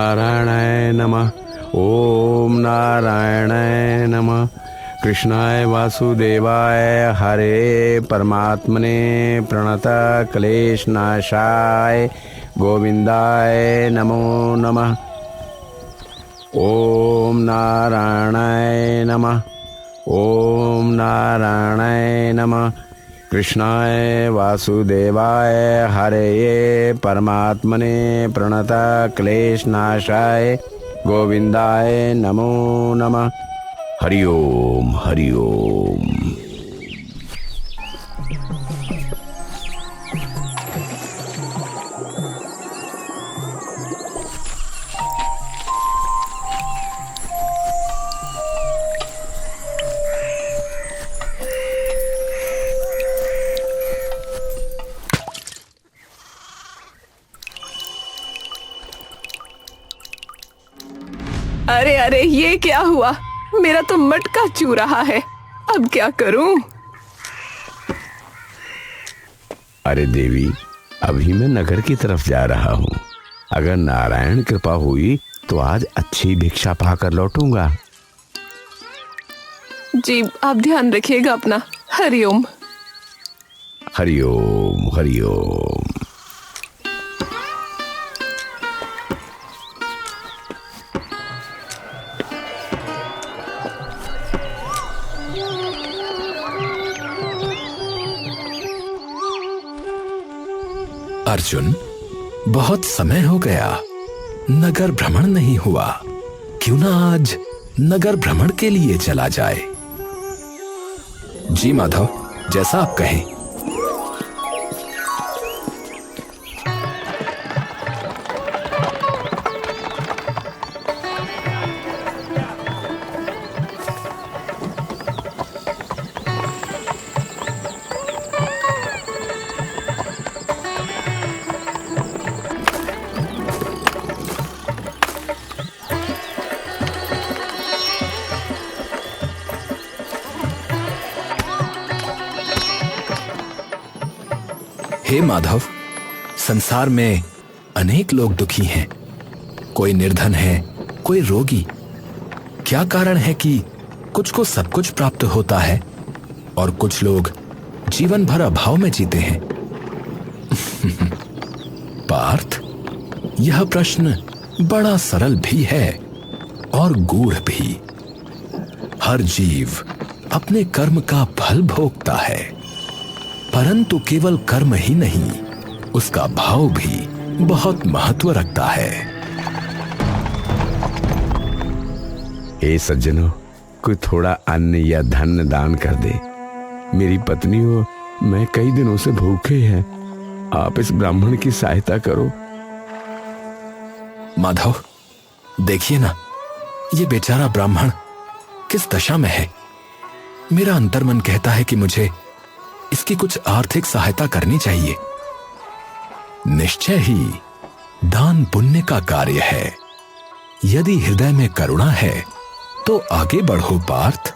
नारायणाय नमः। ओम नारायणाय नमः। कृष्णाय वासुदेवाय हरे परमात्मने प्रणत क्लेशनाशाय गोविंदाय नमो नमः। ओम नारायणाय नमः। ओम नारायणाय नमः। कृष्णाय वासुदेवाय हरे परमात्मने प्रणत क्लेशनाशाय गोविंदाय नमो नमः। हरि ओम हरि ओम। अरे अरे, ये क्या हुआ? मेरा तो मटका चू रहा है। अब क्या करूं? अरे देवी, अभी मैं नगर की तरफ जा रहा हूँ। अगर नारायण कृपा हुई तो आज अच्छी भिक्षा पाकर लौटूंगा। जी, आप ध्यान रखिएगा अपना। हरिओम। हरिओम हरिओम। अर्जुन, बहुत समय हो गया नगर भ्रमण नहीं हुआ। क्यों ना आज नगर भ्रमण के लिए चला जाए? जी माधव, जैसा आप कहें। हे माधव, संसार में अनेक लोग दुखी हैं। कोई निर्धन है, कोई रोगी। क्या कारण है कि कुछ को सब कुछ प्राप्त होता है और कुछ लोग जीवन भर अभाव में जीते हैं? पार्थ, यह प्रश्न बड़ा सरल भी है और गूढ़ भी। हर जीव अपने कर्म का फल भोगता है, परंतु केवल कर्म ही नहीं, उसका भाव भी बहुत महत्व रखता है। हे सज्जनों, कोई थोड़ा अन्न या धन दान कर दे। मेरी पत्नी और मैं कई दिनों से भूखे हैं। आप इस ब्राह्मण की सहायता करो। माधव, देखिए ना, ये बेचारा ब्राह्मण किस दशा में है। मेरा अंतर्मन कहता है कि मुझे इसकी कुछ आर्थिक सहायता करनी चाहिए। निश्चय ही दान पुण्य का कार्य है। यदि हृदय में करुणा है तो आगे बढ़ो पार्थ।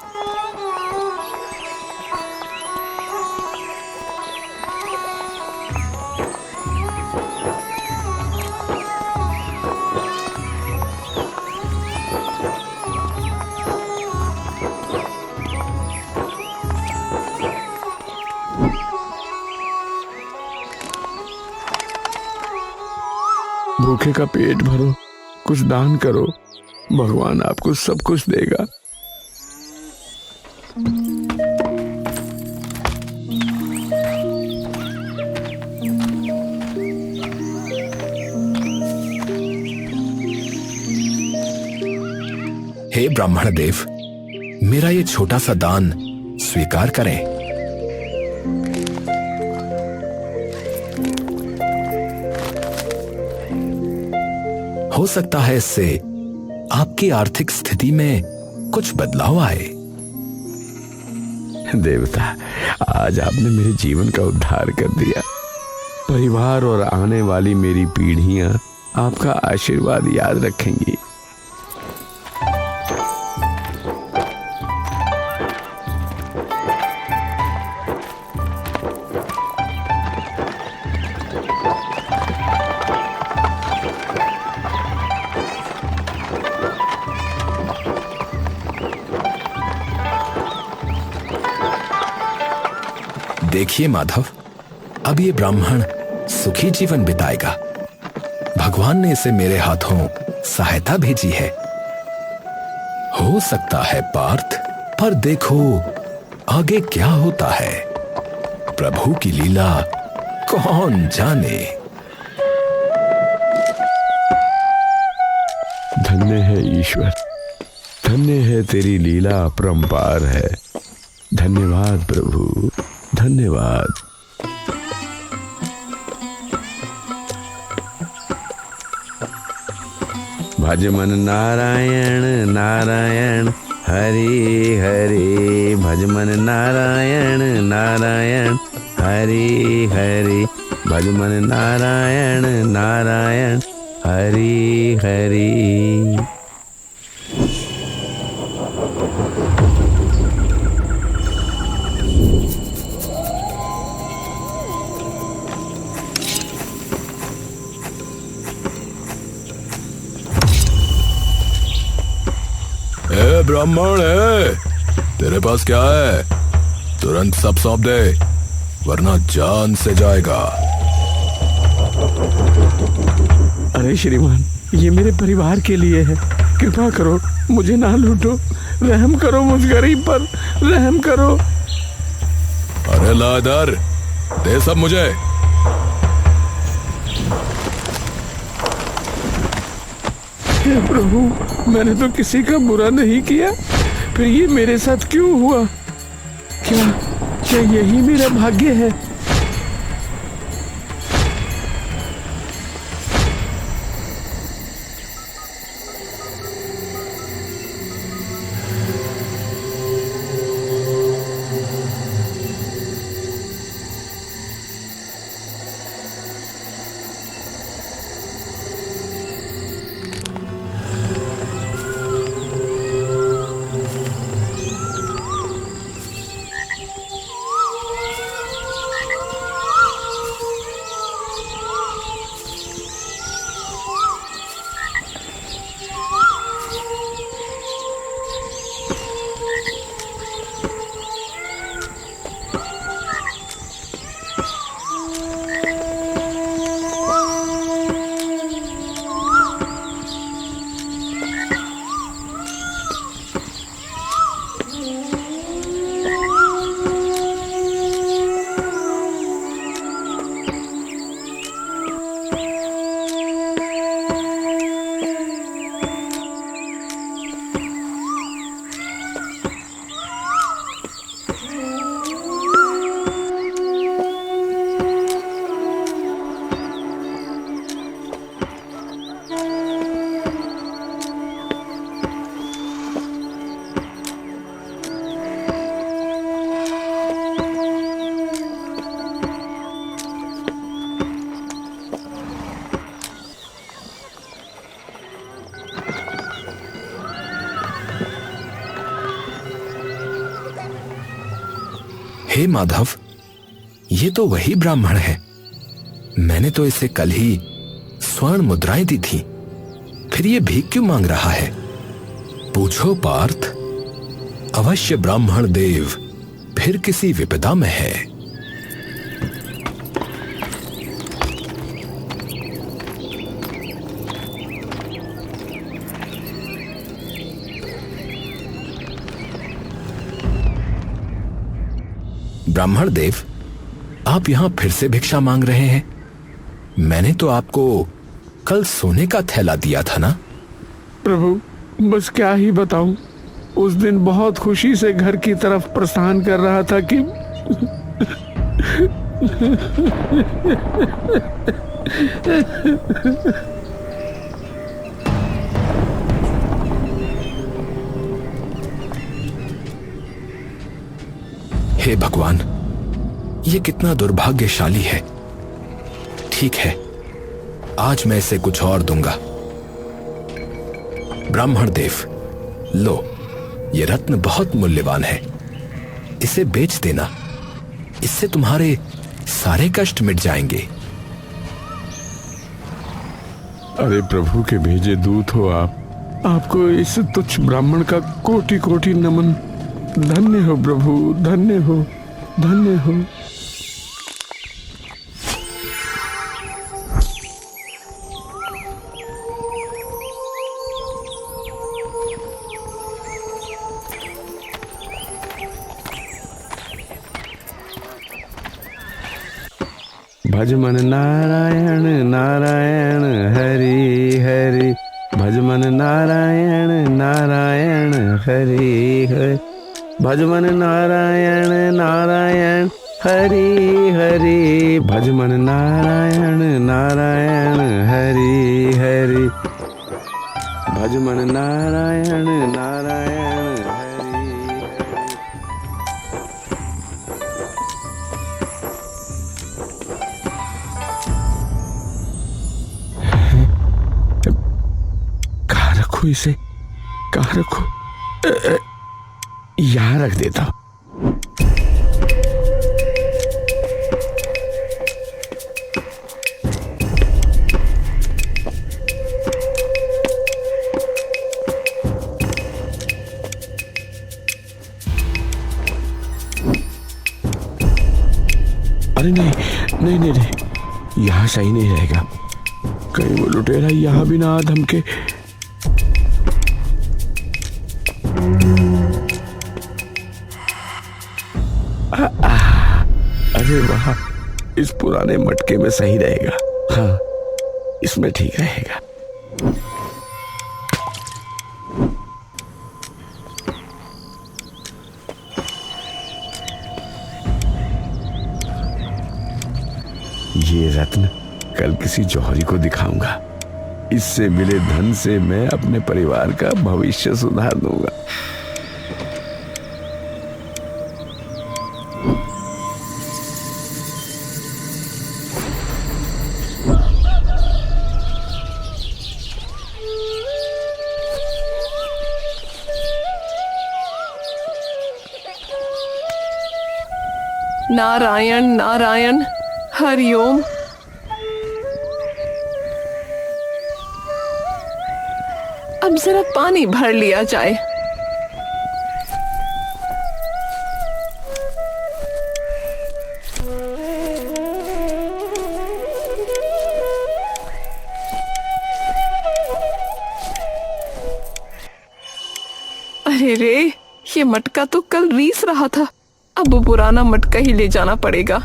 भूखे का पेट भरो, कुछ दान करो, भगवान आपको सब कुछ देगा। हे ब्राह्मण देव, मेरा ये छोटा सा दान स्वीकार करें। हो सकता है इससे आपकी आर्थिक स्थिति में कुछ बदलाव आए। देवता, आज आपने मेरे जीवन का उद्धार कर दिया। परिवार और आने वाली मेरी पीढ़ियां आपका आशीर्वाद याद रखेंगी। देखिए माधव, अब ये ब्राह्मण सुखी जीवन बिताएगा। भगवान ने इसे मेरे हाथों सहायता भेजी है। हो सकता है पार्थ, पर देखो आगे क्या होता है। प्रभु की लीला कौन जाने। धन्य है ईश्वर, धन्य है तेरी लीला अपरंपार है। धन्यवाद प्रभु, धन्यवाद। भज मन नारायण नारायण हरि हरि, भज मन नारायण नारायण हरि हरि, भज मन नारायण नारायण हरि हरि। ए ब्राह्मण है, तेरे पास क्या है? तुरंत सब सौंप दे, वरना जान से जाएगा। अरे श्रीमान, ये मेरे परिवार के लिए है, कृपा करो, मुझे ना लूटो, रहम करो, मुझ गरीब पर रहम करो। अरे ला इधर, दे सब मुझे। हे प्रभु, मैंने तो किसी का बुरा नहीं किया, फिर ये मेरे साथ क्यों हुआ? क्या यही मेरा भाग्य है? हे माधव, ये तो वही ब्राह्मण है। मैंने तो इसे कल ही स्वर्ण मुद्राएं दी थी, फिर ये भीख क्यों मांग रहा है? पूछो पार्थ, अवश्य ब्राह्मण देव फिर किसी विपदा में है। ब्राह्मण देव, आप यहां फिर से भिक्षा मांग रहे हैं? मैंने तो आपको कल सोने का थैला दिया था ना? प्रभु, बस क्या ही बताऊं, उस दिन बहुत खुशी से घर की तरफ प्रस्थान कर रहा था कि हे भगवान, ये कितना दुर्भाग्यशाली है। ठीक है, आज मैं इसे कुछ और दूंगा। ब्राह्मण देव, लो, ये रत्न बहुत मूल्यवान है, इसे बेच देना, इससे तुम्हारे सारे कष्ट मिट जाएंगे। अरे प्रभु के भेजे दूत हो आप, आपको इस तुच्छ ब्राह्मण का कोटि कोटि नमन। धन्य हो प्रभु, धन्य हो, धन्य हो। भज मन नारायण नारायण हरि हरि, भज मन नारायण नारायण हरि हरि, भज मन नारायण नारायण हरि हरि, भज मन नारायण नारायण हरि हरि, भज मन नारायण नारायण हरि हरि। कहाँ रखूं इसे, कहाँ रखूं? यहाँ रख देता हूं। अरे नहीं नहीं नहीं नहीं, यहाँ सही नहीं रहेगा। कहीं वो लुटेरा यहाँ भी ना आ धमके। अरे वाह, इस पुराने मटके में सही रहेगा। हाँ, इसमें ठीक रहेगा। ये रत्न कल किसी जौहरी को दिखाऊंगा। इससे मिले धन से मैं अपने परिवार का भविष्य सुधार दूंगा। नारायण नारायण हरिओम। अब जरा पानी भर लिया जाए। अरे रे, ये मटका तो कल रीस रहा था। अब वो पुराना मटका ही ले जाना पड़ेगा।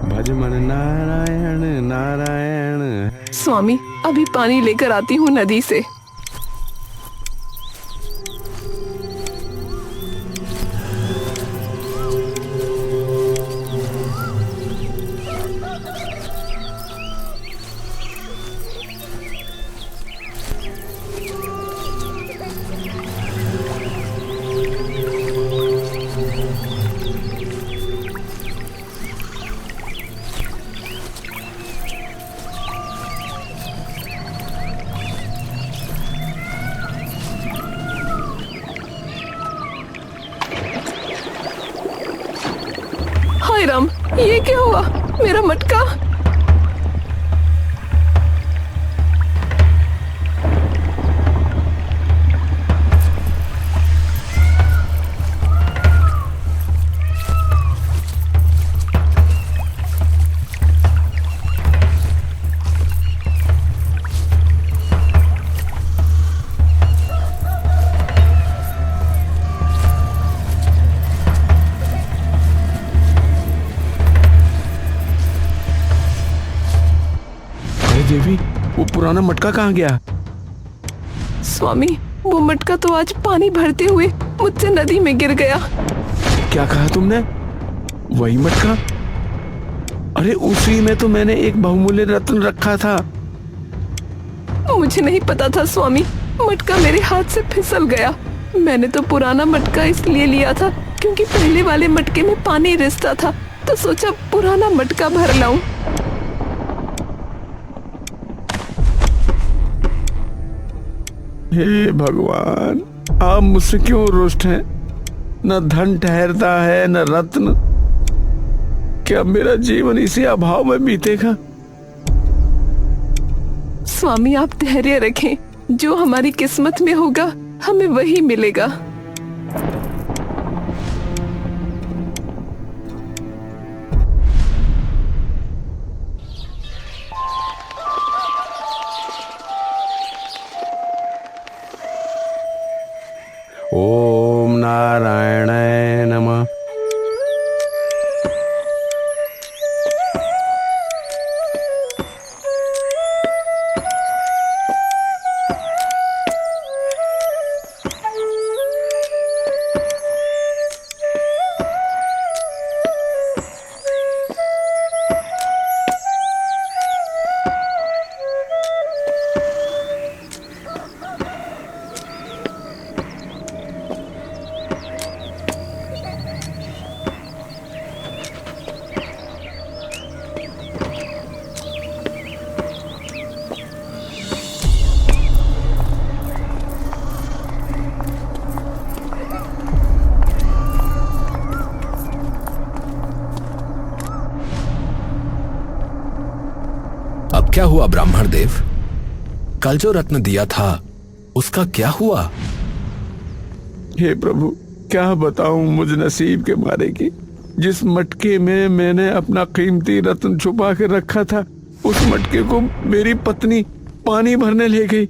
भज मन नारायण नारायण। स्वामी, अभी पानी लेकर आती हूँ नदी से। हाय राम, ये क्या हुआ? मेरा मटका। देवी, वो पुराना मटका कहाँ गया? स्वामी, वो मटका तो आज पानी भरते हुए मुझसे नदी में गिर गया। क्या कहा तुमने? वही मटका? अरे उसी में तो मैंने एक बहुमूल्य रत्न रखा था। मुझे नहीं पता था स्वामी, मटका मेरे हाथ से फिसल गया। मैंने तो पुराना मटका इसलिए लिया था क्योंकि पहले वाले मटके में पानी रिसता था, तो सोचा पुराना मटका भर लाऊं। हे भगवान, आप मुझसे क्यों रुष्ट हैं? न धन ठहरता है न रत्न। क्या मेरा जीवन इसी अभाव में बीतेगा? स्वामी, आप धैर्य रखें। जो हमारी किस्मत में होगा हमें वही मिलेगा। क्या हुआ ब्राह्मण देव? कल जो रत्न दिया था उसका क्या हुआ? हे प्रभु, क्या बताऊं मुझ नसीब के मारे की। जिस मटके में मैंने अपना कीमती रत्न छुपा के रखा था, उस मटके को मेरी पत्नी पानी भरने ले गई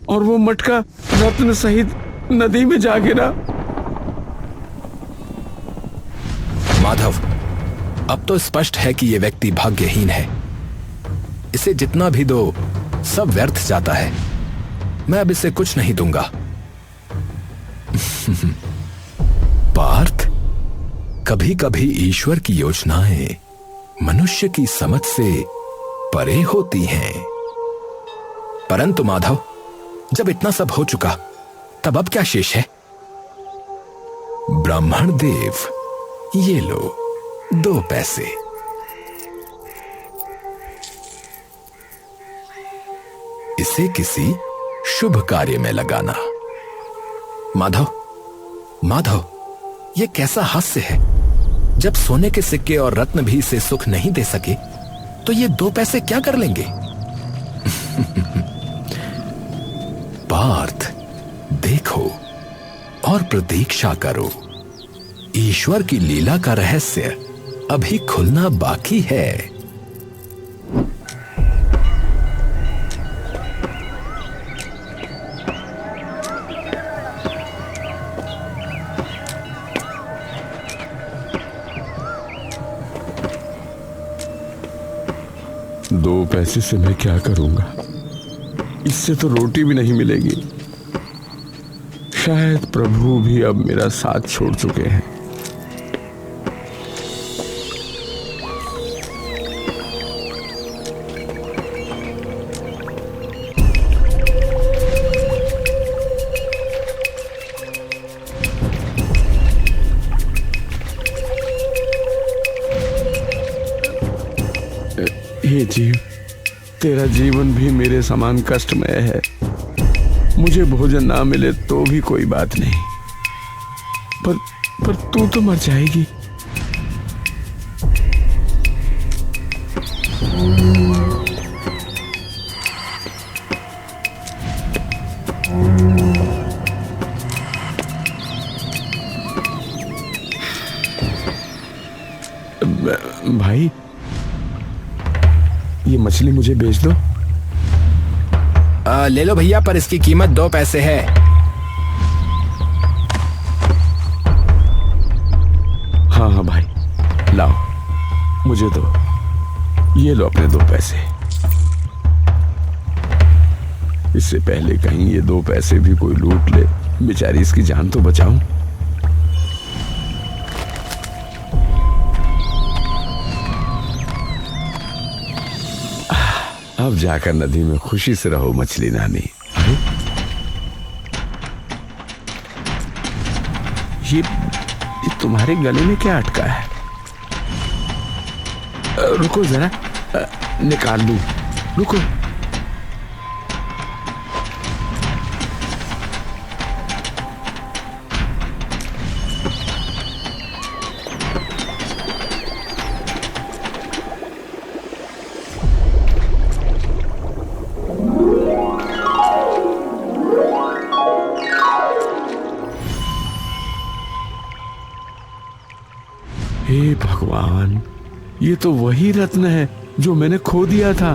और वो मटका रत्न सहित नदी में जा गिरा। माधव, अब तो स्पष्ट है कि यह व्यक्ति भाग्यहीन है। इसे जितना भी दो सब व्यर्थ जाता है। मैं अब इसे कुछ नहीं दूंगा। पार्थ, कभी कभी ईश्वर की योजनाएं मनुष्य की समझ से परे होती हैं। परंतु माधव, जब इतना सब हो चुका तब अब क्या शेष है? ब्राह्मण देव, ये लो 2 पैसे। इसे किसी शुभ कार्य में लगाना। माधव, माधव, ये कैसा हास्य है? जब सोने के सिक्के और रत्न भी इसे सुख नहीं दे सके तो ये 2 पैसे क्या कर लेंगे? पार्थ, देखो और प्रतीक्षा करो। ईश्वर की लीला का रहस्य अभी खुलना बाकी है। दो पैसे से मैं क्या करूंगा? इससे तो रोटी भी नहीं मिलेगी। शायद प्रभु भी अब मेरा साथ छोड़ चुके हैं। हे जीव, तेरा जीवन भी मेरे समान कष्टमय है। मुझे भोजन ना मिले तो भी कोई बात नहीं, पर तू तो मर जाएगी। भाई, ये मछली मुझे बेच दो। ले लो भैया, पर इसकी कीमत 2 पैसे है। हाँ हाँ भाई, लाओ, मुझे दो। ये लो अपने 2 पैसे। इससे पहले कहीं ये 2 पैसे भी कोई लूट ले, बेचारी इसकी जान तो बचाऊं। अब जाकर नदी में खुशी से रहो मछली नानी। ये तुम्हारे गले में क्या अटका है? रुको जरा, निकाल लूं। रुको। हे भगवान, ये तो वही रत्न है जो मैंने खो दिया था।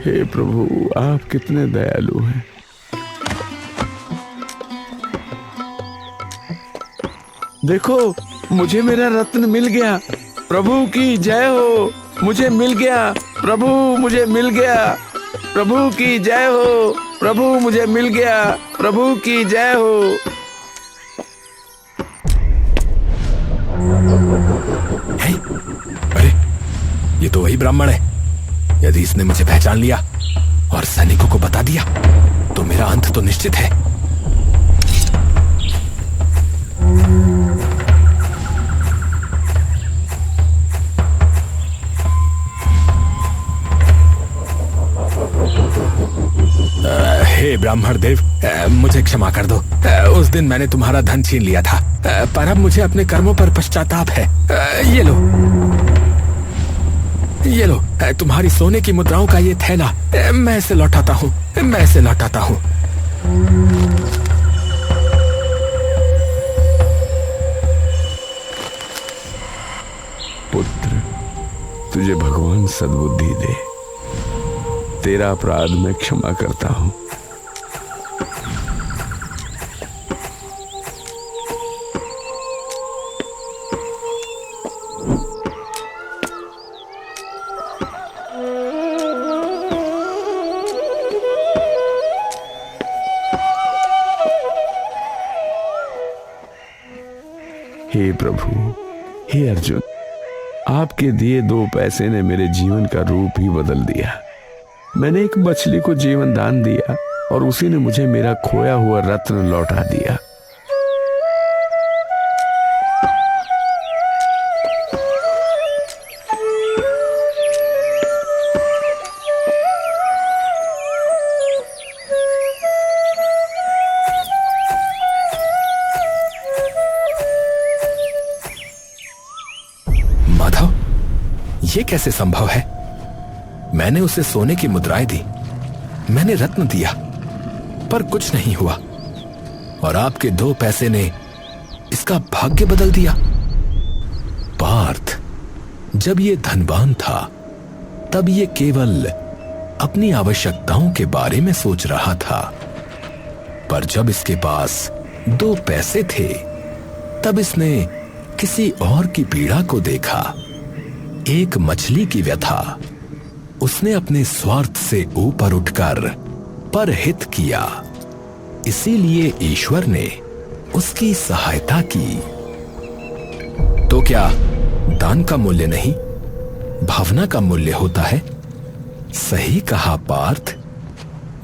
हे प्रभु, आप कितने दयालु हैं। देखो, मुझे मेरा रत्न मिल गया। प्रभु की जय हो, मुझे मिल गया। प्रभु, मुझे मिल गया। प्रभु की जय हो, प्रभु मुझे मिल गया। प्रभु की जय हो। अरे, ये तो वही ब्राह्मण है। यदि इसने मुझे पहचान लिया और सैनिकों को बता दिया तो मेरा अंत तो निश्चित है। हे ब्राह्मण देव, मुझे क्षमा कर दो। उस दिन मैंने तुम्हारा धन छीन लिया था, पर अब मुझे अपने कर्मों पर पश्चाताप है। ये लो। ये लो, तुम्हारी सोने की मुद्राओं का ये थैला, मैं इसे लौटाता हूँ, मैं इसे लौटाता हूँ। पुत्र, तुझे भगवान सद्बुद्धि दे। तेरा अपराध मैं क्षमा करता हूं। हे प्रभु, हे अर्जुन, आपके दिए 2 पैसे ने मेरे जीवन का रूप ही बदल दिया। मैंने एक मछली को जीवन दान दिया और उसी ने मुझे मेरा खोया हुआ रत्न लौटा दिया। माधव, ये कैसे संभव है? मैंने उसे सोने की मुद्राएं दी, मैंने रत्न दिया, पर कुछ नहीं हुआ, और आपके 2 पैसे ने इसका भाग्य बदल दिया। पार्थ, जब ये धनवान था तब ये केवल अपनी आवश्यकताओं के बारे में सोच रहा था, पर जब इसके पास 2 पैसे थे तब इसने किसी और की पीड़ा को देखा। एक मछली की व्यथा उसने अपने स्वार्थ से ऊपर उठकर परहित किया, इसीलिए ईश्वर ने उसकी सहायता की। तो क्या दान का मूल्य नहीं, भावना का मूल्य होता है? सही कहा पार्थ,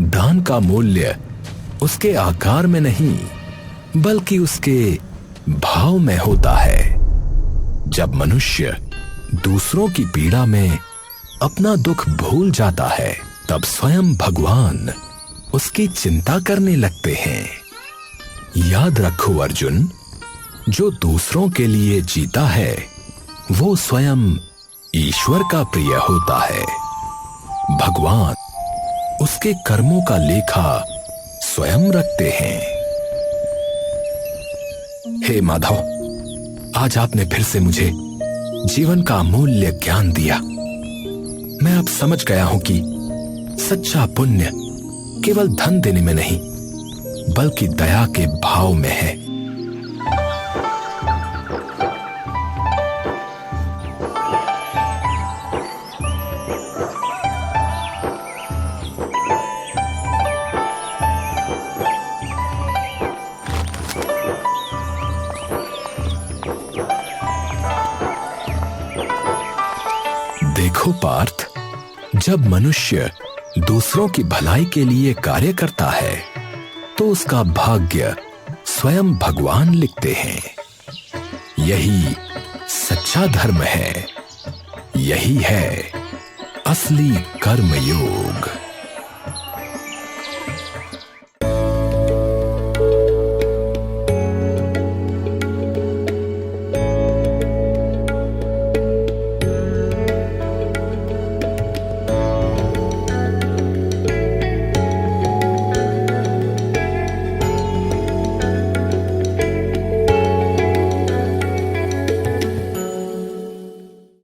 दान का मूल्य उसके आकार में नहीं बल्कि उसके भाव में होता है। जब मनुष्य दूसरों की पीड़ा में अपना दुख भूल जाता है तब स्वयं भगवान उसकी चिंता करने लगते हैं। याद रखो अर्जुन, जो दूसरों के लिए जीता है वो स्वयं ईश्वर का प्रिय होता है। भगवान उसके कर्मों का लेखा स्वयं रखते हैं। हे माधव, आज आपने फिर से मुझे जीवन का अमूल्य ज्ञान दिया। मैं अब समझ गया हूं कि सच्चा पुण्य केवल धन देने में नहीं बल्कि दया के भाव में है। देखो पार्थ, जब मनुष्य दूसरों की भलाई के लिए कार्य करता है तो उसका भाग्य स्वयं भगवान लिखते हैं। यही सच्चा धर्म है, यही है असली कर्म योग।